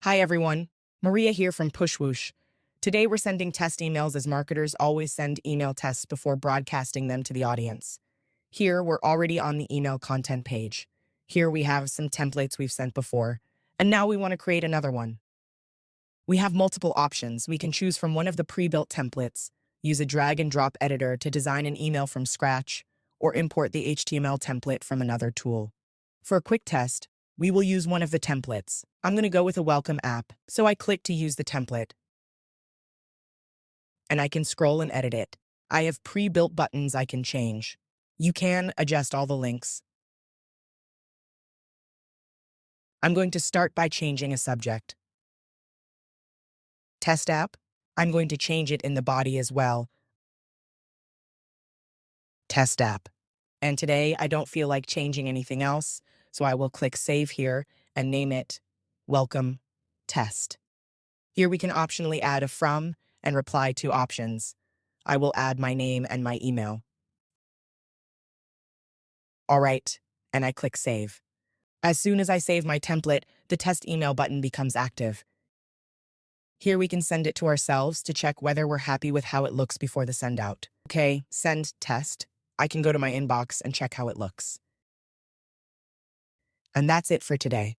Hi everyone, Maria here from Pushwoosh. Today we're sending test emails as marketers always send email tests before broadcasting them to the audience. Here we're already on the email content page. Here we have some templates we've sent before, and now we want to create another one. We have multiple options. We can choose from one of the pre-built templates, use a drag and drop editor to design an email from scratch, or import the HTML template from another tool. For a quick test, we will use one of the templates. I'm going to go with a welcome app, so I click to use the template. And I can scroll and edit it. I have pre-built buttons I can change. You can adjust all the links. I'm going to start by changing a subject. Test app. I'm going to change it in the body as well. Test app. And today I don't feel like changing anything else, so I will click Save here and name it Welcome Test. Here we can optionally add a from and reply to options. I will add my name and my email. All right, and I click Save. As soon as I save my template, the test email button becomes active. Here we can send it to ourselves to check whether we're happy with how it looks before the send out. Okay, send test. I can go to my inbox and check how it looks. And that's it for today.